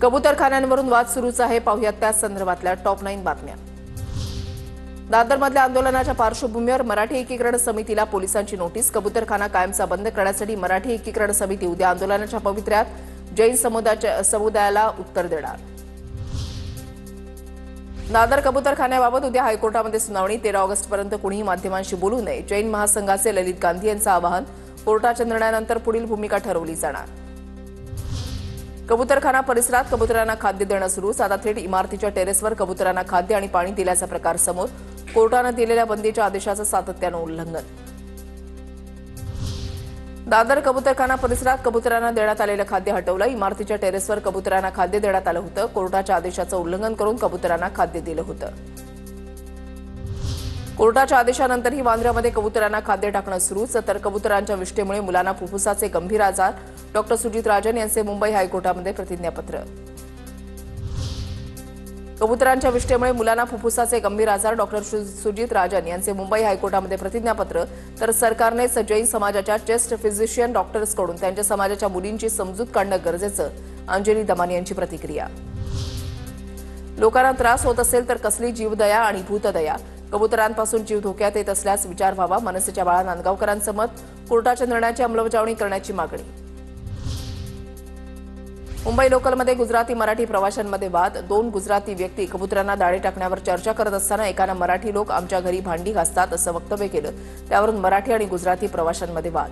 कबूतरखान्यांवरून वाद सुरूच आहे. पाहुयात त्या संदर्भातल्या टॉप 9 बातम्या. दादरमधल्या आंदोलनाच्या पार्श्वभूमीवर मराठी एकीकरण समितीला पोलिसांची नोटीस. कबूतरखाना कायमचा बंद करण्यासाठी मराठी एकीकरण समिती उद्या आंदोलनाच्या पवित्र्यात जैन समुदायाला उत्तर देणार. दादर कबूतरखान्याबाबत उद्या हायकोर्टामध्ये सुनावणी. 13 ऑगस्टपर्यंत कुणीही माध्यमांशी बोलू नये. जैन महासंघाचे ललित गांधी यांचं आवाहन. कोर्टाच्या निर्णयानंतर पुढील भूमिका ठरवली जाणार. कबूतरखाना परिसरात कबुतरांना खाद्य देणं सुरू. आता थेट इमारतीच्या टेरेसवर कबुतरांना खाद्य आणि पाणी दिल्याचा प्रकार समोर. कोर्टानं दिलेल्या बंदीच्या आदेशाचं सातत्यानं उल्लंघन. दादर कबूतरखाना परिसरात कबुतरांना देण्यात आलेलं खाद्य हटवलं. इमारतीच्या टेरेसवर कबुतरांना खाद्य देण्यात आलं होतं. कोर्टाच्या आदेशाचं उल्लंघन करून कबुतरांना खाद्य दिलं होतं. कोर्टाच्या आदेशानंतरही वांद्र्यामध्ये कबुतरांना खाद्य टाकणं सुरूच. तर कबुतरांच्या विष्ठेमुळे मुलांना फुफ्फुसाचे गंभीर आजार. डॉक्टर सुजित राजन यांचे मुंबई हायकोर्टामध्ये प्रतिज्ञापत्र. कबुतरांच्या विष्ठेमुळे मुलांना फुफ्फुसाचे गंभीर आजार. डॉक्टर सुजित राजन यांचे मुंबई हायकोर्टामध्ये प्रतिज्ञापत्र. तर सरकारनेच जैन समाजाच्या चेस्ट फिजिशियन डॉक्टर्सकडून त्यांच्या समाजाच्या मुलींची समजूत काढणं गरजेचं. अंजली दमानी यांची प्रतिक्रिया. लोकांना त्रास होत असेल तर कसली जीवदया आणि भूतदया. कबुतरांपासून जीव धोक्यात येत असल्यास विचार व्हावा. मनसेच्या बाळा नांदगावकरांचं मत. कोर्टाच्या निर्णयाची अंमलबजावणी करण्याची मागणी. मुंबई लोकलमध्ये गुजराती मराठी प्रवाशांमध्ये वाद. 2 गुजराती व्यक्ती कबुतरांना दाणे टाकण्यावर चर्चा करत असताना एकानं मराठी लोक आमच्या घरी भांडी घासतात असं वक्तव्य केलं. त्यावरून मराठी आणि गुजराती प्रवाशांमध्ये वाद.